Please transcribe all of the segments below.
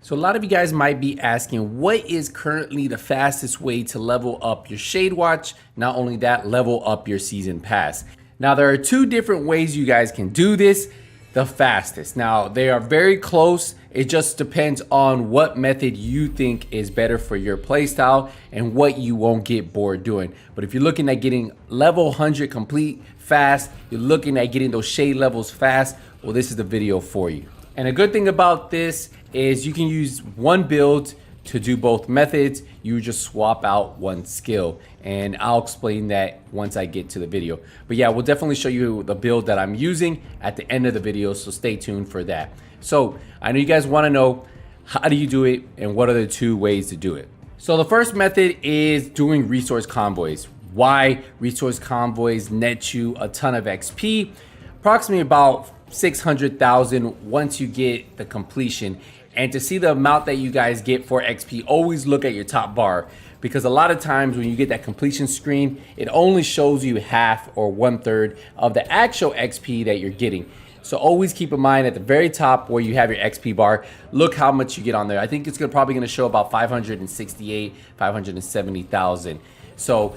So a lot of you guys might be asking, what is currently the fastest way to level up your Shade Watch? Not only that, level up your season pass. Now there are two different ways you guys can do this the fastest. Now they are very close. It just depends on what method you think is better for your playstyle and what you won't get bored doing. But if you're looking at getting level 100 complete fast, you're looking at getting those shade levels fast, well, this is the video for you. And a good thing about this is you can use one build to do both methods. You just swap out one skill, and I'll explain that once I get to the video. But yeah, we'll definitely show you the build that I'm using at the end of the video, so stay tuned for that. So I know you guys want to know, how do you do it and what are the two ways to do it? So the first method is doing resource convoys. Why resource convoys net you a ton of XP, approximately about 600,000 once you get the completion. And to see the amount that you guys get for XP, always look at your top bar, because a lot of times when you get that completion screen, it only shows you half or 1/3 of the actual XP that you're getting. So always keep in mind at the very top where you have your XP bar, look how much you get on there. I think it's probably gonna show about 568, 570,000. So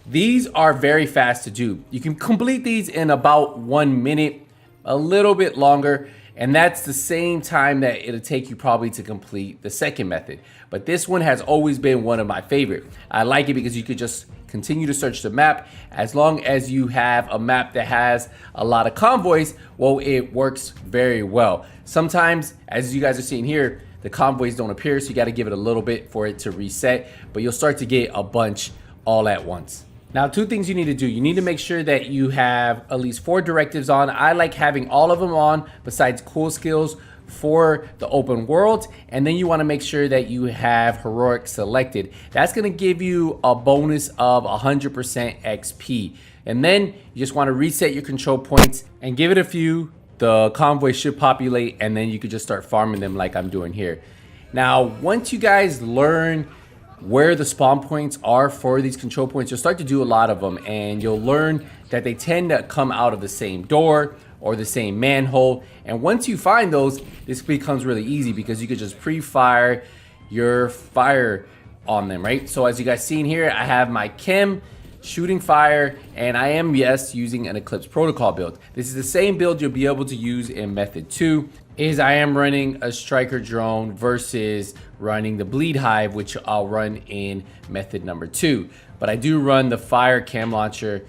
these are very fast to do. You can complete these in about 1 minute, a little bit longer, and that's the same time that it'll take you probably to complete the second method. But this one has always been one of my favorite. I like it because you could just continue to search the map. As long as you have a map that has a lot of convoys, well, it works very well. Sometimes, as you guys are seeing here, the convoys don't appear, so you gotta give it a little bit for it to reset, but you'll start to get a bunch all at once. Now, two things you need to do. You need to make sure that you have at least 4 directives on. I like having all of them on besides cool skills for the open world. And then you want to make sure that you have heroic selected. That's going to give you a bonus of 100% XP. And then you just want to reset your control points and give it a few. The convoy should populate, and then you could just start farming them like I'm doing here. Now, once you guys learn where the spawn points are for these control points, you'll start to do a lot of them, and you'll learn that they tend to come out of the same door or the same manhole. And once you find those, this becomes really easy because you could just pre-fire your fire on them, right? So as you guys seen here, I have my chem shooting fire, and I am, yes, using an Eclipse protocol build. This is the same build you'll be able to use in method 2. Is I am running a striker drone versus running the bleed hive, which I'll run in method number 2. But I do run the fire cam launcher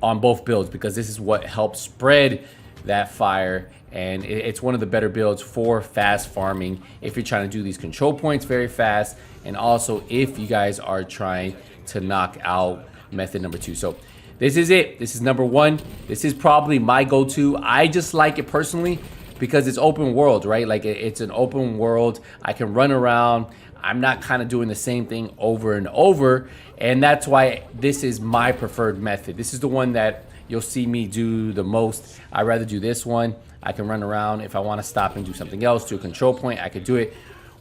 on both builds because this is what helps spread that fire, and it's one of the better builds for fast farming if you're trying to do these control points very fast, and also if you guys are trying to knock out method number 2. So this is it. This is number 1. This is probably my go-to. I just like it personally because it's open world, right? Like it's an open world. I can run around. I'm not kind of doing the same thing over and over. And that's why this is my preferred method. This is the one that you'll see me do the most. I'd rather do this one. I can run around. If I want to stop and do something else to a control point, I could do it.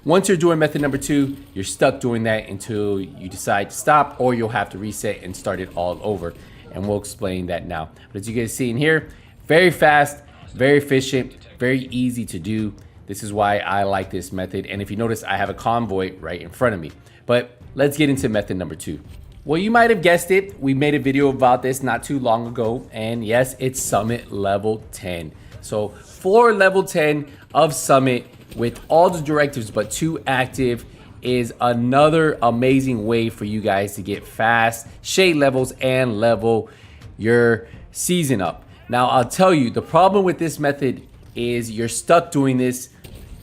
Once you're doing method number 2, you're stuck doing that until you decide to stop, or you'll have to reset and start it all over. And we'll explain that now. But as you guys see in here, very fast, very efficient, very easy to do. This is why I like this method. And if you notice, I have a convoy right in front of me. But let's get into method number 2. Well, you might have guessed it. We made a video about this not too long ago. And yes, it's Summit level 10. So for level 10 of Summit with all the directives but 2 active is another amazing way for you guys to get fast shade levels and level your season up. Now, I'll tell you, the problem with this method is you're stuck doing this,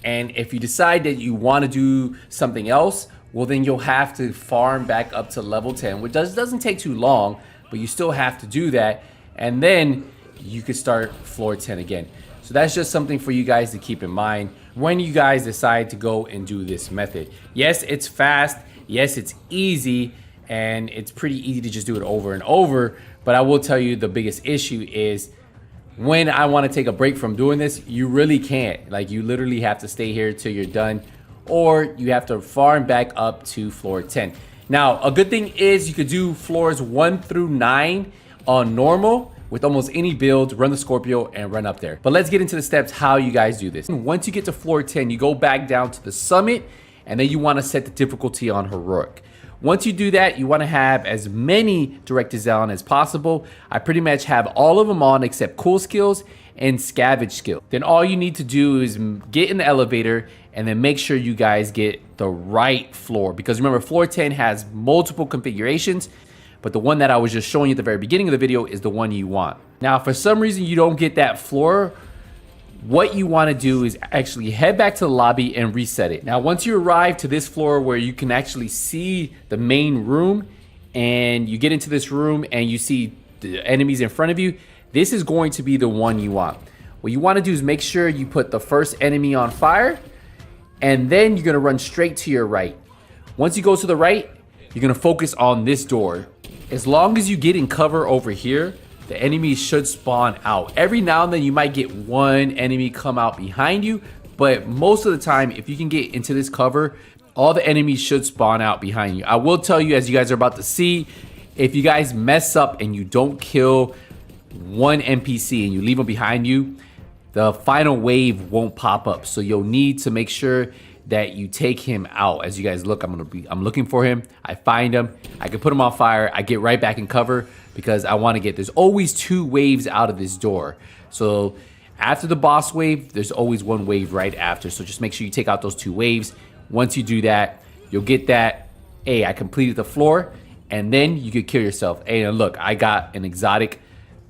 and if you decide that you want to do something else, well, then you'll have to farm back up to level 10, which doesn't take too long, but you still have to do that, and then you could start floor 10 again. So that's just something for you guys to keep in mind when you guys decide to go and do this method. Yes, it's fast. Yes, it's easy, and it's pretty easy to just do it over and over. But I will tell you, the biggest issue is when I want to take a break from doing this, you really can't. Like, you literally have to stay here till you're done, or you have to farm back up to floor 10. Now, a good thing is you could do floors 1 through 9 on normal, with almost any build, run the Scorpio and run up there. But let's get into the steps how you guys do this. Once you get to floor 10, you go back down to the summit, and then you want to set the difficulty on heroic. Once you do that, you want to have as many directives on as possible. I pretty much have all of them on except cool skills and scavenge skill. Then all you need to do is get in the elevator and then make sure you guys get the right floor, because remember, floor 10 has multiple configurations, but the one that I was just showing you at the very beginning of the video is the one you want. Now, if for some reason you don't get that floor, what you want to do is actually head back to the lobby and reset it. Now, once you arrive to this floor where you can actually see the main room, and you get into this room and you see the enemies in front of you, this is going to be the one you want. What you want to do is make sure you put the first enemy on fire, and then you're going to run straight to your right. Once you go to the right, you're going to focus on this door. As long as you get in cover over here, the enemies should spawn out. Every now and then you might get one enemy come out behind you, but most of the time, if you can get into this cover, all the enemies should spawn out behind you. I will tell you, as you guys are about to see, if you guys mess up and you don't kill one NPC and you leave them behind you, the final wave won't pop up. So you'll need to make sure that you take him out. As you guys look, I'm looking for him. I find him. I can put him on fire. I get right back in cover because I want to get. There's always 2 waves out of this door. So after the boss wave, there's always 1 wave right after. So just make sure you take out those 2 waves. Once you do that, you'll get that. Hey, I completed the floor, and then you could kill yourself. Hey, and look, I got an exotic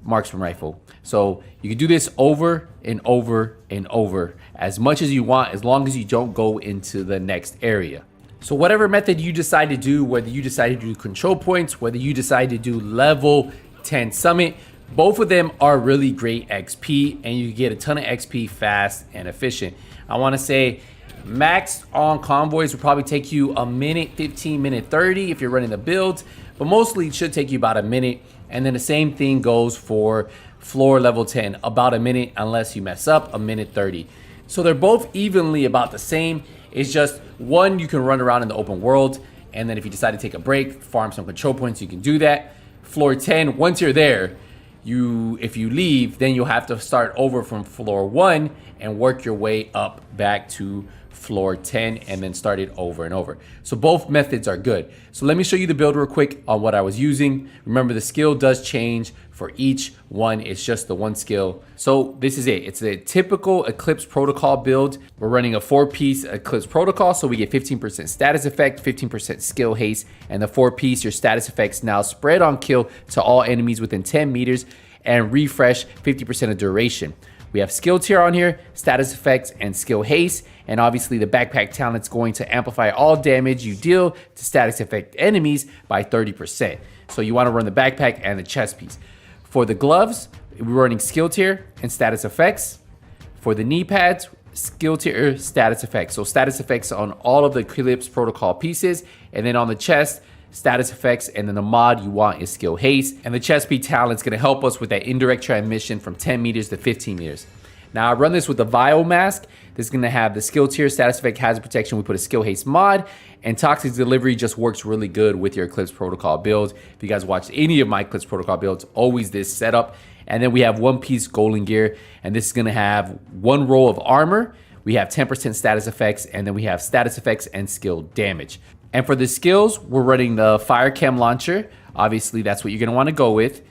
marksman rifle. So you can do this over and over and over as much as you want, as long as you don't go into the next area. So whatever method you decide to do, whether you decide to do control points, whether you decide to do level 10 summit, both of them are really great XP, and you get a ton of XP fast and efficient. I want to say max on convoys will probably take you a minute 15, minute 30 if you're running the builds, but mostly it should take you about a minute. And then the same thing goes for floor level 10, about a minute unless you mess up, a minute 30. So they're both evenly about the same. It's just one you can run around in the open world, and then if you decide to take a break, farm some control points, you can do that. Floor 10, once you're there, if you leave, then you'll have to start over from floor 1 and work your way up back to floor 10 and then start it over and over. So both methods are good. So let me show you the build real quick on what I was using. Remember, the skill does change for each one. It's just the 1 skill. So this is it. It's a typical Eclipse protocol build. We're running a 4-piece Eclipse protocol, so we get 15% status effect, 15% skill haste, and the 4-piece, your status effects now spread on kill to all enemies within 10 meters and refresh 50% of duration. We have skill tier on here, status effects, and skill haste. And obviously the backpack talent's going to amplify all damage you deal to status effect enemies by 30%. So you want to run the backpack and the chest piece. For the gloves, we're running skill tier and status effects. For the knee pads, skill tier, status effects. So status effects on all of the Eclipse protocol pieces. And then on the chest, status effects, and then the mod you want is skill haste. And the chest piece talent's gonna help us with that indirect transmission from 10 meters to 15 meters. Now I run this with the Vial mask. This is gonna have the skill tier, status effect, hazard protection. We put a skill haste mod, and toxic delivery just works really good with your Eclipse protocol build. If you guys watched any of my Eclipse protocol builds, always this setup. And then we have 1-piece golden gear, and this is gonna have 1 roll of armor. We have 10% status effects, and then we have status effects and skill damage. And for the skills, we're running the Fire Chem Launcher. Obviously, that's what you're gonna wanna go with.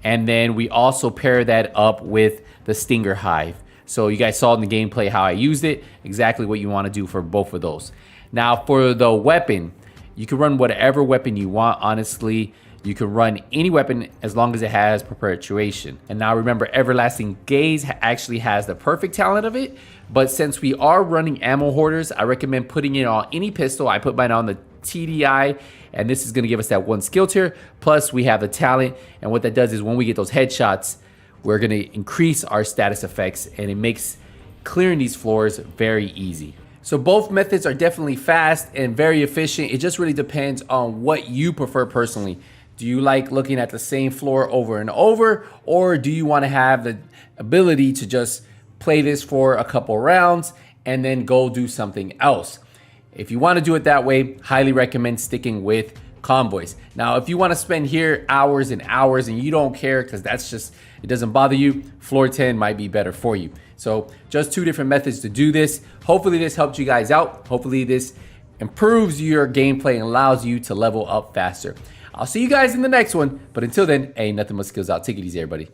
And then we also pair that up with the Stinger Hive. So you guys saw in the gameplay how I used it, exactly what you wanna do for both of those. Now for the weapon, you can run whatever weapon you want, honestly. You can run any weapon as long as it has perpetuation. And now remember, Everlasting Gaze actually has the perfect talent of it. But since we are running ammo hoarders, I recommend putting it on any pistol. I put mine on the TDI, and this is gonna give us that 1 skill tier. Plus we have the talent, and what that does is when we get those headshots, we're gonna increase our status effects, and it makes clearing these floors very easy. So both methods are definitely fast and very efficient. It just really depends on what you prefer personally. Do you like looking at the same floor over and over, or do you want to have the ability to just play this for a couple rounds and then go do something else? If you want to do it that way, highly recommend sticking with convoys. Now, if you want to spend here hours and hours and you don't care because that's just, it doesn't bother you, floor 10 might be better for you. So just two different methods to do this. Hopefully this helped you guys out. Hopefully this improves your gameplay and allows you to level up faster. I'll see you guys in the next one. But until then, ain't nothing but skills out. Take it easy, everybody.